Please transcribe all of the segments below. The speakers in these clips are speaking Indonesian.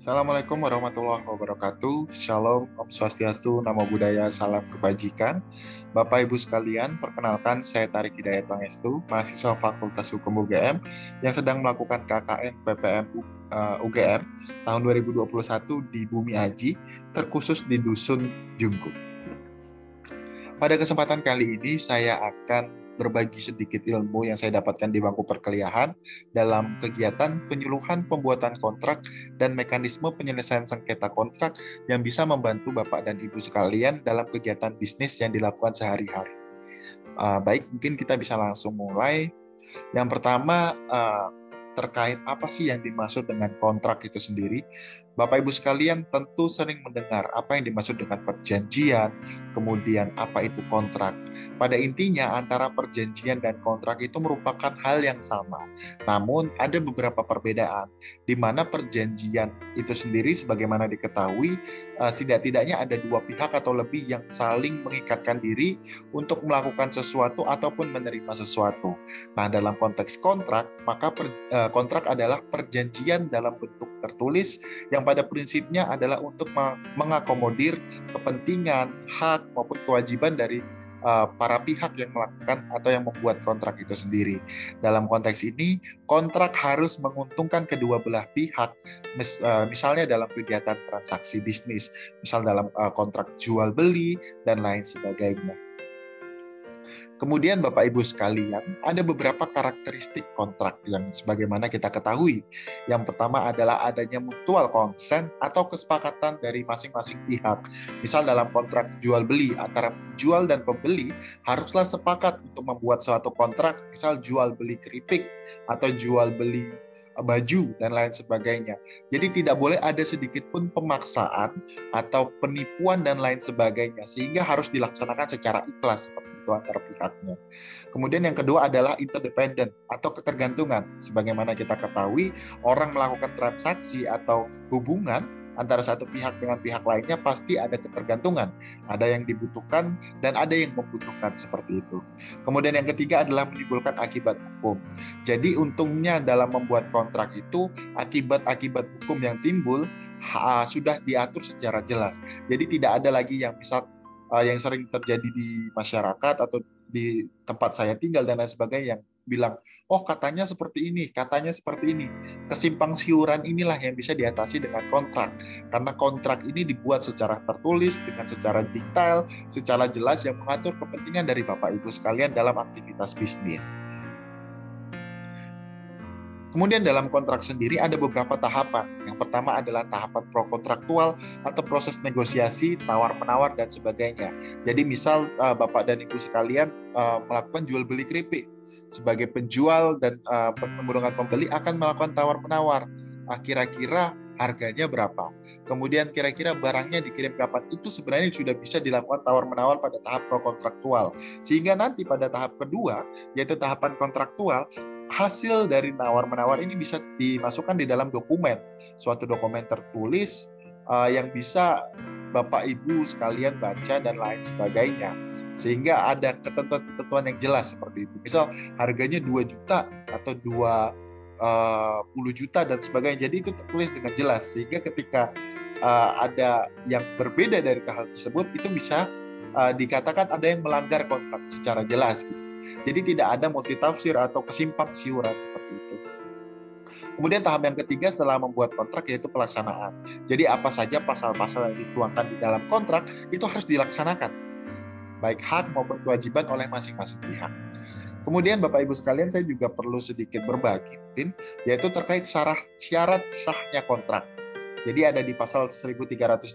Assalamualaikum warahmatullahi wabarakatuh. Shalom, Om Swastiastu, Namo Buddhaya, Salam Kebajikan. Bapak Ibu sekalian, perkenalkan saya Tarik Hidayat Pangestu, mahasiswa Fakultas Hukum UGM yang sedang melakukan KKN PPM UGM tahun 2021 di Bumi Aji, terkhusus di Dusun Jungku. Pada kesempatan kali ini saya akan berbagi sedikit ilmu yang saya dapatkan di bangku perkuliahan dalam kegiatan penyuluhan pembuatan kontrak dan mekanisme penyelesaian sengketa kontrak yang bisa membantu Bapak dan Ibu sekalian dalam kegiatan bisnis yang dilakukan sehari-hari. Baik, mungkin kita bisa langsung mulai. Yang pertama, terkait apa sih yang dimaksud dengan kontrak itu sendiri. Bapak Ibu sekalian tentu sering mendengar apa yang dimaksud dengan perjanjian, kemudian apa itu kontrak. Pada intinya antara perjanjian dan kontrak itu merupakan hal yang sama. Namun ada beberapa perbedaan, di mana perjanjian itu sendiri sebagaimana diketahui, setidak-tidaknya ada dua pihak atau lebih yang saling mengikatkan diri untuk melakukan sesuatu ataupun menerima sesuatu. Nah, dalam konteks kontrak, maka kontrak adalah perjanjian dalam bentuk tertulis yang pada prinsipnya adalah untuk mengakomodir kepentingan, hak maupun kewajiban dari para pihak yang melakukan atau yang membuat kontrak itu sendiri. Dalam konteks ini, kontrak harus menguntungkan kedua belah pihak, misalnya dalam kegiatan transaksi bisnis, misal dalam kontrak jual beli dan lain sebagainya. Kemudian Bapak Ibu sekalian, ada beberapa karakteristik kontrak yang sebagaimana kita ketahui. Yang pertama adalah adanya mutual consent atau kesepakatan dari masing-masing pihak. Misal dalam kontrak jual beli antara penjual dan pembeli haruslah sepakat untuk membuat suatu kontrak, misal jual beli keripik atau jual beli baju dan lain sebagainya. Jadi tidak boleh ada sedikit pun pemaksaan atau penipuan dan lain sebagainya, sehingga harus dilaksanakan secara ikhlas seperti itu antara pihaknya. Kemudian yang kedua adalah interdependent atau ketergantungan. Sebagaimana kita ketahui, orang melakukan transaksi atau hubungan antara satu pihak dengan pihak lainnya pasti ada ketergantungan. Ada yang dibutuhkan dan ada yang membutuhkan seperti itu. Kemudian yang ketiga adalah menimbulkan akibat hukum. Jadi untungnya dalam membuat kontrak itu akibat-akibat hukum yang timbul sudah diatur secara jelas. Jadi tidak ada lagi yang misal yang sering terjadi di masyarakat atau di tempat saya tinggal dan lain sebagainya yang bilang, oh katanya seperti ini, katanya seperti ini. Kesimpang siuran inilah yang bisa diatasi dengan kontrak. Karena kontrak ini dibuat secara tertulis, dengan secara detail, secara jelas yang mengatur kepentingan dari Bapak Ibu sekalian dalam aktivitas bisnis. Kemudian dalam kontrak sendiri ada beberapa tahapan. Yang pertama adalah tahapan pro-kontraktual atau proses negosiasi, tawar-menawar, dan sebagainya. Jadi misal Bapak dan Ibu sekalian melakukan jual beli keripik. Sebagai penjual dan bertemu dengan pembeli akan melakukan tawar-menawar. Kira-kira harganya berapa? Kemudian kira-kira barangnya dikirim kapan? Itu sebenarnya sudah bisa dilakukan tawar-menawar pada tahap pro-kontraktual. Sehingga nanti pada tahap kedua, yaitu tahapan kontraktual, hasil dari nawar-menawar ini bisa dimasukkan di dalam dokumen, suatu dokumen tertulis yang bisa Bapak Ibu sekalian baca dan lain sebagainya. Sehingga ada ketentuan-ketentuan yang jelas seperti itu. Misal harganya 2 juta atau 20 juta dan sebagainya. Jadi itu tertulis dengan jelas. Sehingga ketika ada yang berbeda dari hal tersebut, itu bisa dikatakan ada yang melanggar kontrak secara jelas gitu. Jadi tidak ada multitafsir atau kesimpang siuran seperti itu. Kemudian tahap yang ketiga setelah membuat kontrak yaitu pelaksanaan. Jadi apa saja pasal-pasal yang dituangkan di dalam kontrak itu harus dilaksanakan, baik hak maupun kewajiban oleh masing-masing pihak. Kemudian Bapak Ibu sekalian, saya juga perlu sedikit berbagi mungkin, yaitu terkait syarat sahnya kontrak. Jadi ada di pasal 1320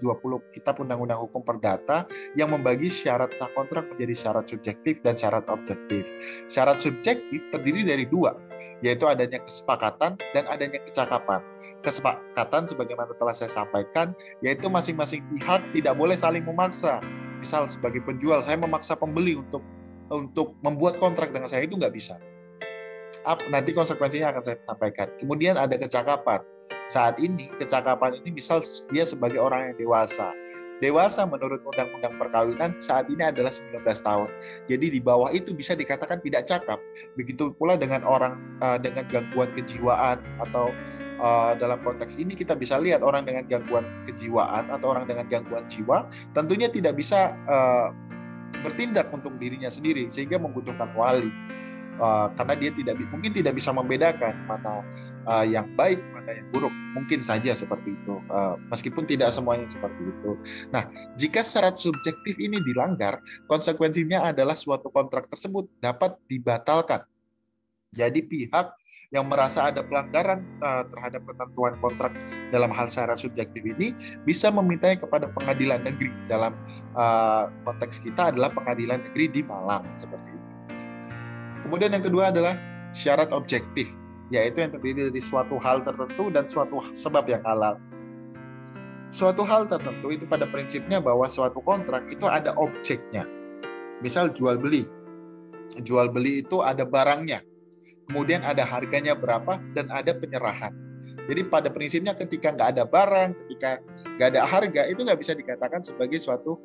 Kitab Undang-Undang Hukum Perdata yang membagi syarat sah kontrak menjadi syarat subjektif dan syarat objektif. Syarat subjektif terdiri dari dua, yaitu adanya kesepakatan dan adanya kecakapan. Kesepakatan sebagaimana telah saya sampaikan, yaitu masing-masing pihak tidak boleh saling memaksa. Misal sebagai penjual, saya memaksa pembeli untuk membuat kontrak dengan saya, itu nggak bisa. Nanti konsekuensinya akan saya sampaikan. Kemudian ada kecakapan. Saat ini, kecakapan ini misal dia sebagai orang yang dewasa. Dewasa menurut Undang-Undang Perkawinan saat ini adalah 19 tahun. Jadi di bawah itu bisa dikatakan tidak cakap. Begitu pula dengan orang dengan gangguan kejiwaan atau dalam konteks ini kita bisa lihat orang dengan gangguan kejiwaan atau orang dengan gangguan jiwa tentunya tidak bisa bertindak untuk dirinya sendiri sehingga membutuhkan wali. Karena dia mungkin tidak bisa membedakan mana yang baik, mana yang buruk. Mungkin saja seperti itu, meskipun tidak semuanya seperti itu. Nah, jika syarat subjektif ini dilanggar, konsekuensinya adalah suatu kontrak tersebut dapat dibatalkan. Jadi pihak yang merasa ada pelanggaran terhadap ketentuan kontrak dalam hal syarat subjektif ini bisa memintanya kepada pengadilan negeri. Dalam konteks kita adalah pengadilan negeri di Malang, seperti itu. Kemudian yang kedua adalah syarat objektif, yaitu yang terdiri dari suatu hal tertentu dan suatu sebab yang halal. Suatu hal tertentu itu pada prinsipnya bahwa suatu kontrak itu ada objeknya. Misal jual beli. Jual beli itu ada barangnya, kemudian ada harganya berapa, dan ada penyerahan. Jadi pada prinsipnya ketika nggak ada barang, ketika nggak ada harga, itu nggak bisa dikatakan sebagai suatu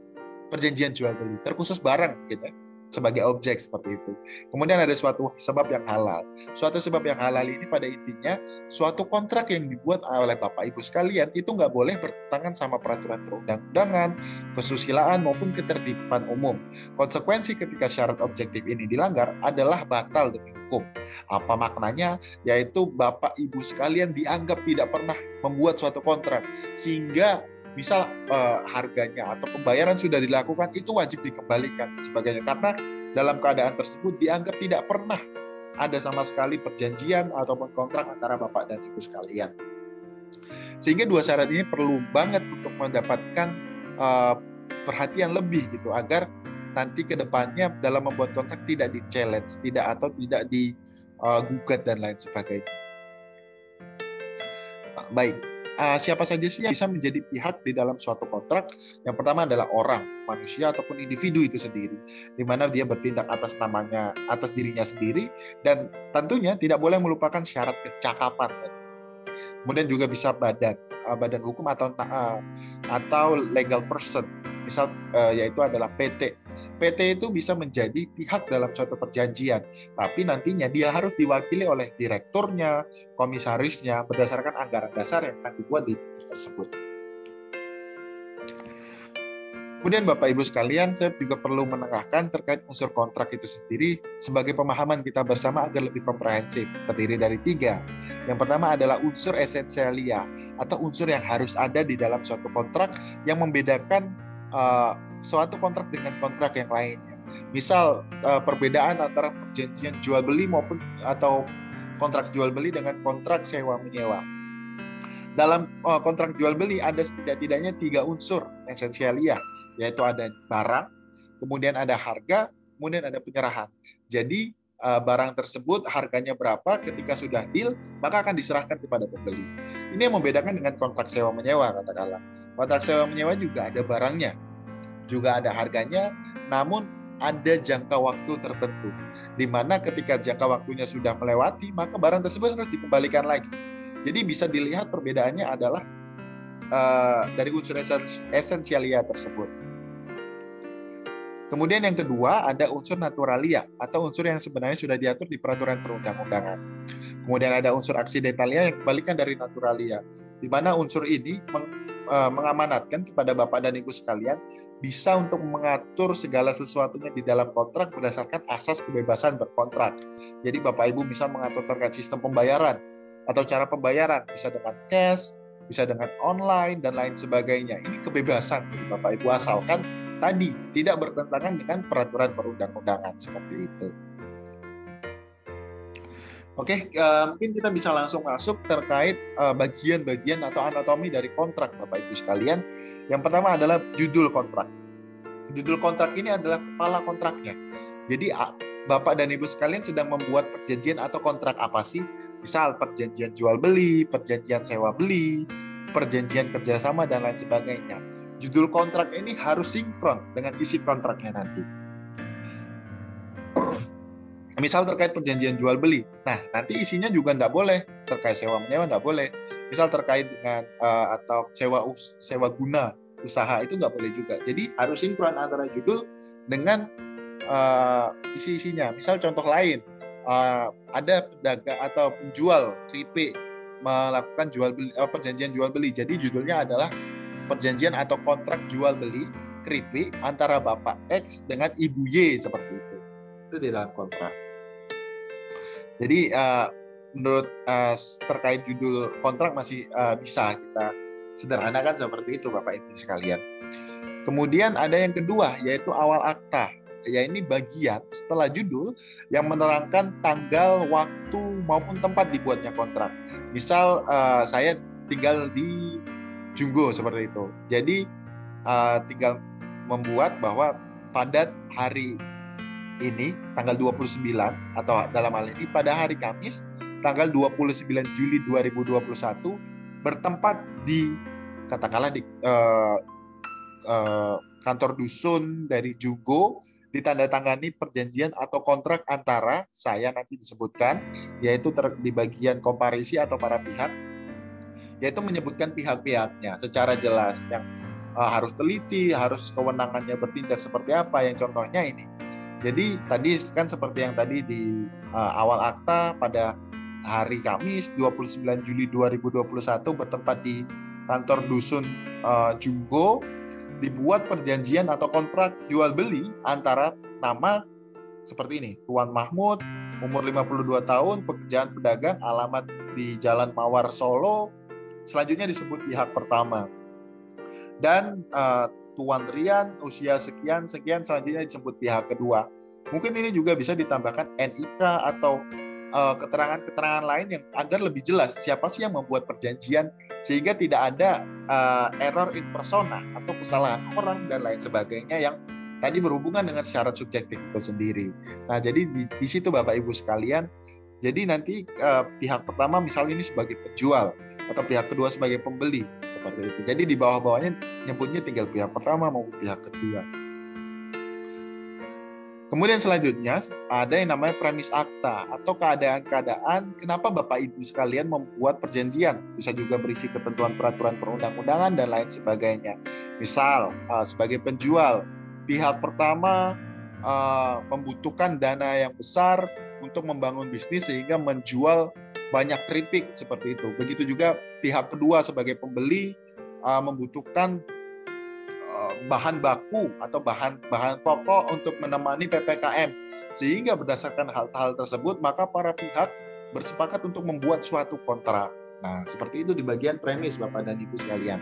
perjanjian jual beli, terkhusus barang gitu, sebagai objek seperti itu. Kemudian ada suatu sebab yang halal. Suatu sebab yang halal ini pada intinya suatu kontrak yang dibuat oleh Bapak Ibu sekalian itu nggak boleh bertentangan sama peraturan perundang-undangan, kesusilaan maupun ketertiban umum. Konsekuensi ketika syarat objektif ini dilanggar adalah batal demi hukum. Apa maknanya? Yaitu Bapak Ibu sekalian dianggap tidak pernah membuat suatu kontrak, sehingga misal harganya atau pembayaran sudah dilakukan, itu wajib dikembalikan sebagainya, karena dalam keadaan tersebut dianggap tidak pernah ada sama sekali perjanjian ataupun kontrak antara Bapak dan Ibu sekalian. Sehingga dua syarat ini perlu banget untuk mendapatkan perhatian lebih gitu, agar nanti ke depannya dalam membuat kontrak tidak di-challenge, tidak digugat dan lain sebagainya. Baik. Siapa saja sih yang bisa menjadi pihak di dalam suatu kontrak? Yang pertama adalah orang, manusia ataupun individu itu sendiri, di mana dia bertindak atas namanya, atas dirinya sendiri, dan tentunya tidak boleh melupakan syarat kecakapan. Kemudian juga bisa badan hukum atau legal person, misal yaitu adalah PT. PT itu bisa menjadi pihak dalam suatu perjanjian, tapi nantinya dia harus diwakili oleh direkturnya, komisarisnya, berdasarkan anggaran dasar yang akan dibuat di tersebut. Kemudian Bapak Ibu sekalian, saya juga perlu menengahkan terkait unsur kontrak itu sendiri sebagai pemahaman kita bersama agar lebih komprehensif. Terdiri dari 3. Yang pertama adalah unsur esensialia atau unsur yang harus ada di dalam suatu kontrak yang membedakan suatu kontrak dengan kontrak yang lainnya. Misal perbedaan antara perjanjian jual beli maupun atau kontrak jual beli dengan kontrak sewa menyewa. Dalam kontrak jual beli ada setidaknya 3 unsur esensialia, yaitu ada barang, kemudian ada harga, kemudian ada penyerahan. Jadi barang tersebut harganya berapa, ketika sudah deal maka akan diserahkan kepada pembeli. Ini yang membedakan dengan kontrak sewa menyewa katakanlah. Kontrak sewa menyewa juga ada barangnya, juga ada harganya, namun ada jangka waktu tertentu, di mana ketika jangka waktunya sudah melewati, maka barang tersebut harus dikembalikan lagi. Jadi bisa dilihat perbedaannya adalah dari unsur esensialia tersebut. Kemudian yang kedua ada unsur naturalia atau unsur yang sebenarnya sudah diatur di peraturan perundang-undangan. Kemudian ada unsur aksidentalia yang kebalikan dari naturalia, di mana unsur ini mengamanatkan kepada Bapak dan Ibu sekalian bisa untuk mengatur segala sesuatunya di dalam kontrak berdasarkan asas kebebasan berkontrak. Jadi Bapak Ibu bisa mengatur terkait sistem pembayaran atau cara pembayaran, bisa dengan cash, bisa dengan online, dan lain sebagainya. Ini kebebasan dari Bapak Ibu, asalkan tadi tidak bertentangan dengan peraturan perundang-undangan seperti itu. Oke, mungkin kita bisa langsung masuk terkait bagian-bagian atau anatomi dari kontrak Bapak Ibu sekalian. Yang pertama adalah judul kontrak. Judul kontrak ini adalah kepala kontraknya. Jadi Bapak dan Ibu sekalian sedang membuat perjanjian atau kontrak apa sih? Misal perjanjian jual beli, perjanjian sewa beli, perjanjian kerjasama, dan lain sebagainya. Judul kontrak ini harus sinkron dengan isi kontraknya nanti. Misal terkait perjanjian jual beli, nah nanti isinya juga nggak boleh terkait sewa menyewa, nggak boleh. Misal terkait dengan atau sewa guna usaha, itu nggak boleh juga. Jadi harus sinkron antara judul dengan isi-isinya. Misal contoh lain, ada pedagang atau penjual keripik melakukan perjanjian jual beli. Jadi judulnya adalah perjanjian atau kontrak jual beli keripik antara Bapak X dengan Ibu Y seperti itu. Itu di dalam kontrak. Jadi menurut terkait judul kontrak masih bisa kita sederhanakan seperti itu Bapak Ibu sekalian. Kemudian ada yang kedua yaitu awal akta. Ya ini bagian setelah judul yang menerangkan tanggal, waktu maupun tempat dibuatnya kontrak. Misal saya tinggal di Junggo seperti itu. Jadi tinggal membuat bahwa pada hari ini tanggal 29 atau dalam hal ini pada hari Kamis tanggal 29 Juli 2021 bertempat di katakanlah di kantor dusun dari Junggo, ditandatangani perjanjian atau kontrak antara saya nanti disebutkan yaitu di bagian komparisi atau para pihak, yaitu menyebutkan pihak-pihaknya secara jelas yang harus teliti, harus kewenangannya bertindak seperti apa, yang contohnya ini. Jadi tadi kan seperti yang tadi di awal akta pada hari Kamis 29 Juli 2021 bertempat di kantor dusun Junggo, dibuat perjanjian atau kontrak jual beli antara nama seperti ini, Tuan Mahmud, umur 52 tahun, pekerjaan pedagang, alamat di Jalan Mawar Solo, selanjutnya disebut pihak pertama. Dan Tuan Rian, usia sekian, selanjutnya disebut pihak kedua. Mungkin ini juga bisa ditambahkan NIK atau keterangan-keterangan lain yang agar lebih jelas siapa sih yang membuat perjanjian, sehingga tidak ada error in persona atau kesalahan orang dan lain sebagainya yang tadi berhubungan dengan syarat subjektif itu sendiri. Nah, jadi di situ Bapak Ibu sekalian, jadi nanti pihak pertama misalnya ini sebagai penjual atau pihak kedua sebagai pembeli seperti itu. Jadi di bawah-bawahnya nyebutnya tinggal pihak pertama maupun pihak kedua. Kemudian selanjutnya ada yang namanya premis akta atau keadaan-keadaan kenapa Bapak Ibu sekalian membuat perjanjian. Bisa juga berisi ketentuan peraturan perundang-undangan dan lain sebagainya. Misal sebagai penjual, pihak pertama membutuhkan dana yang besar untuk membangun bisnis sehingga menjual banyak keripik seperti itu. Begitu juga pihak kedua sebagai pembeli membutuhkan bahan baku atau bahan pokok untuk menemani PPKM, sehingga berdasarkan hal-hal tersebut maka para pihak bersepakat untuk membuat suatu kontrak. Nah, seperti itu di bagian premis Bapak dan Ibu sekalian.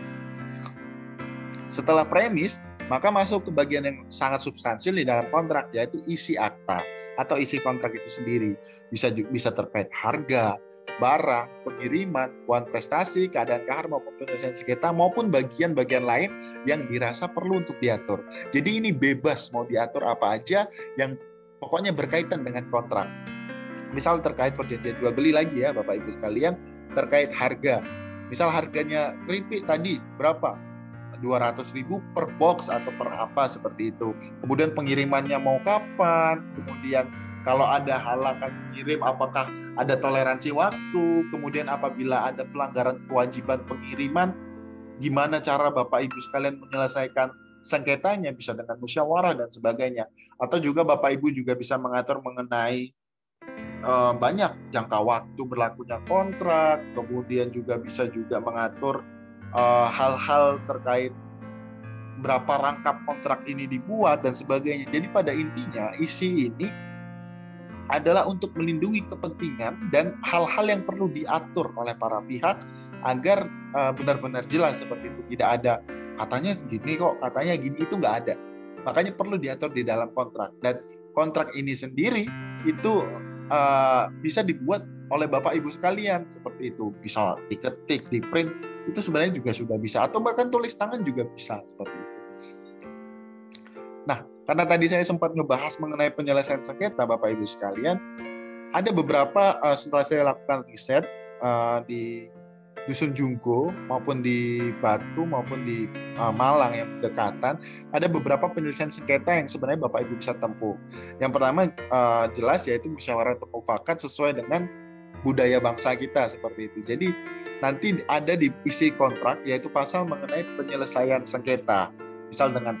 Setelah premis, maka masuk ke bagian yang sangat substansial di dalam kontrak, yaitu isi akta atau isi kontrak itu sendiri. Bisa terkait harga, barang, pengiriman, uang prestasi, keadaan kahar maupun penyelesaian sengketa maupun bagian-bagian lain yang dirasa perlu untuk diatur. Jadi ini bebas mau diatur apa aja yang pokoknya berkaitan dengan kontrak. Misal terkait perjanjian jual beli lagi ya Bapak Ibu sekalian, terkait harga. Misal harganya keripik tadi berapa? 200.000 per box atau per apa seperti itu. Kemudian pengirimannya mau kapan? Kemudian kalau ada halangan mengirim apakah ada toleransi waktu? Kemudian apabila ada pelanggaran kewajiban pengiriman, gimana cara Bapak Ibu sekalian menyelesaikan sengketanya, bisa dengan musyawarah dan sebagainya. Atau juga Bapak Ibu juga bisa mengatur mengenai banyak jangka waktu berlakunya kontrak, kemudian juga bisa juga mengatur hal-hal terkait berapa rangkap kontrak ini dibuat dan sebagainya. Jadi pada intinya isi ini adalah untuk melindungi kepentingan dan hal-hal yang perlu diatur oleh para pihak agar benar-benar jelas seperti itu. Tidak ada katanya gini kok, katanya gini, itu nggak ada. Makanya perlu diatur di dalam kontrak. Dan kontrak ini sendiri itu bisa dibuat oleh Bapak Ibu sekalian seperti itu, bisa diketik, di print, itu sebenarnya juga sudah bisa, atau bahkan tulis tangan juga bisa seperti itu. Nah, karena tadi saya sempat ngebahas mengenai penyelesaian sengketa Bapak Ibu sekalian, ada beberapa setelah saya lakukan riset di Dusun Junggo maupun di Batu maupun di Malang yang berdekatan, ada beberapa penyelesaian sengketa yang sebenarnya Bapak Ibu bisa tempuh. Yang pertama jelas yaitu musyawarah atau mufakat sesuai dengan budaya bangsa kita seperti itu. Jadi nanti ada di isi kontrak yaitu pasal mengenai penyelesaian sengketa. Misal dengan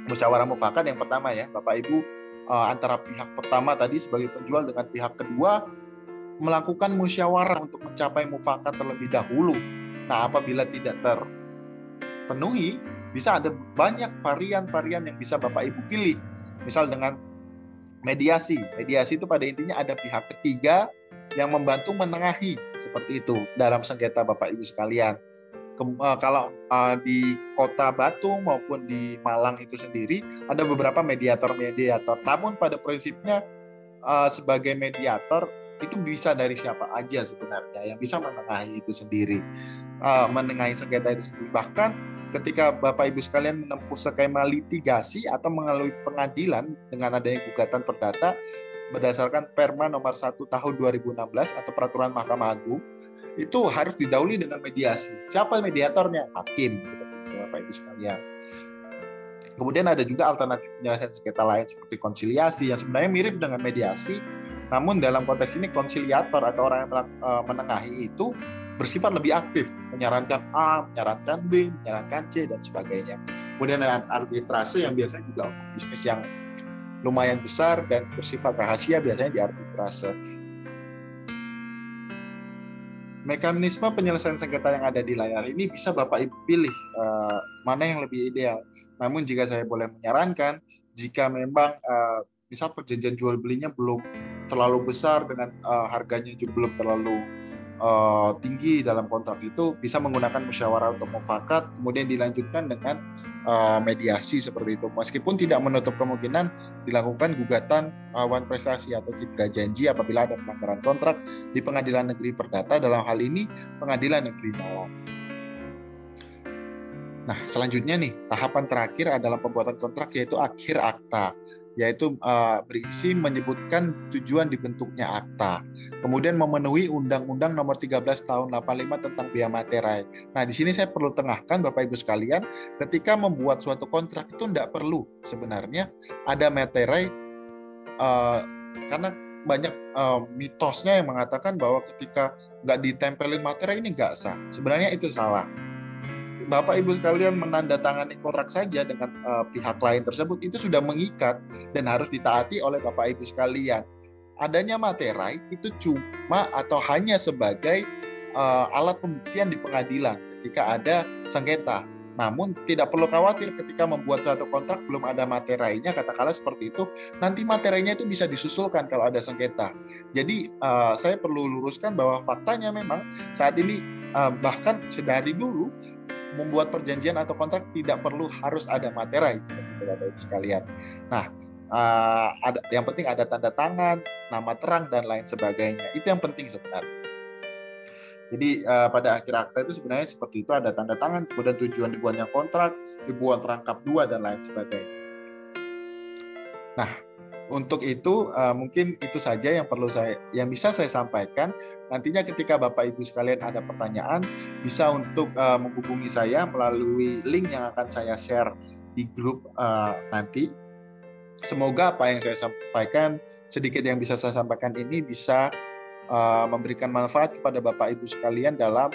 musyawarah mufakat yang pertama ya, Bapak Ibu antara pihak pertama tadi sebagai penjual dengan pihak kedua melakukan musyawarah untuk mencapai mufakat terlebih dahulu. Nah, apabila tidak terpenuhi, bisa ada banyak varian-varian yang bisa Bapak Ibu pilih. Misal dengan mediasi. Mediasi itu pada intinya ada pihak ketiga yang membantu menengahi, seperti itu dalam sengketa Bapak Ibu sekalian. Kalau di Kota Batu maupun di Malang itu sendiri ada beberapa mediator-mediator. Namun pada prinsipnya sebagai mediator itu bisa dari siapa aja sebenarnya yang bisa menengahi itu sendiri, menengahi sengketa itu sendiri. Bahkan ketika Bapak Ibu sekalian menempuh skema litigasi atau melalui pengadilan dengan adanya gugatan perdata berdasarkan Perma nomor 1 tahun 2016 atau peraturan Mahkamah Agung, itu harus didahului dengan mediasi. Siapa mediatornya? Hakim, gitu, Bapak Ibu sekalian. Kemudian ada juga alternatif penyelesaian sengketa lain seperti konsiliasi yang sebenarnya mirip dengan mediasi, namun dalam konteks ini konsiliator atau orang yang menengahi itu bersifat lebih aktif, menyarankan A, menyarankan B, menyarankan C, dan sebagainya. Kemudian ada arbitrase yang biasanya juga untuk bisnis yang lumayan besar dan bersifat rahasia, biasanya di arbitrase. Mekanisme penyelesaian sengketa yang ada di layar ini bisa Bapak Ibu pilih mana yang lebih ideal. Namun jika saya boleh menyarankan, jika memang misal perjanjian jual belinya belum terlalu besar dengan harganya juga belum terlalu tinggi dalam kontrak, itu bisa menggunakan musyawarah untuk mufakat, kemudian dilanjutkan dengan mediasi seperti itu. Meskipun tidak menutup kemungkinan dilakukan gugatan wan prestasi atau cedera janji apabila ada pelanggaran kontrak di Pengadilan Negeri Perdata, dalam hal ini Pengadilan Negeri Malang. Nah, selanjutnya nih, tahapan terakhir adalah pembuatan kontrak, yaitu akhir akta, yaitu berisi menyebutkan tujuan dibentuknya akta. Kemudian memenuhi Undang-Undang Nomor 13 Tahun 85 tentang biaya materai. Nah, di sini saya perlu tengahkan Bapak Ibu sekalian, ketika membuat suatu kontrak itu tidak perlu sebenarnya ada materai, karena banyak mitosnya yang mengatakan bahwa ketika nggak ditempelin materai ini nggak sah. Sebenarnya itu salah. Bapak Ibu sekalian menandatangani kontrak saja dengan pihak lain tersebut itu sudah mengikat dan harus ditaati oleh Bapak Ibu sekalian. Adanya materai itu cuma atau hanya sebagai alat pembuktian di pengadilan ketika ada sengketa. Namun tidak perlu khawatir ketika membuat suatu kontrak belum ada materainya, katakanlah seperti itu, nanti materainya itu bisa disusulkan kalau ada sengketa. Jadi saya perlu luruskan bahwa faktanya memang saat ini bahkan sedari dulu membuat perjanjian atau kontrak tidak perlu harus ada materai seperti itu Bapak Ibu sekalian. Nah, yang penting ada tanda tangan, nama terang dan lain sebagainya. Itu yang penting sebenarnya. Jadi pada akhir akta itu sebenarnya seperti itu, ada tanda tangan, kemudian tujuan dibuatnya kontrak, dibuat rangkap dua dan lain sebagainya. Nah, untuk itu mungkin itu saja yang bisa saya sampaikan. Nantinya ketika Bapak Ibu sekalian ada pertanyaan, bisa untuk menghubungi saya melalui link yang akan saya share di grup nanti. Semoga apa yang saya sampaikan, sedikit yang bisa saya sampaikan ini bisa memberikan manfaat kepada Bapak Ibu sekalian dalam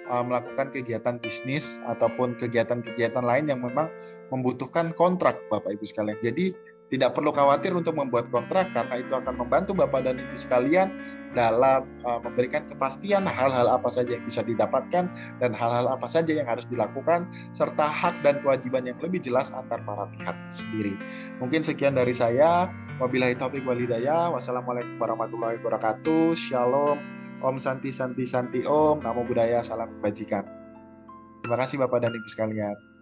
melakukan kegiatan bisnis ataupun kegiatan-kegiatan lain yang memang membutuhkan kontrak Bapak Ibu sekalian. Jadi tidak perlu khawatir untuk membuat kontrak, karena itu akan membantu Bapak dan Ibu sekalian dalam memberikan kepastian hal-hal apa saja yang bisa didapatkan dan hal-hal apa saja yang harus dilakukan, serta hak dan kewajiban yang lebih jelas antar para pihak sendiri. Mungkin sekian dari saya. Wabillahi taufiq wal hidayah. Wassalamualaikum warahmatullahi wabarakatuh. Shalom. Om Santi Santi Santi Om. Namo Buddhaya. Salam kebajikan. Terima kasih Bapak dan Ibu sekalian.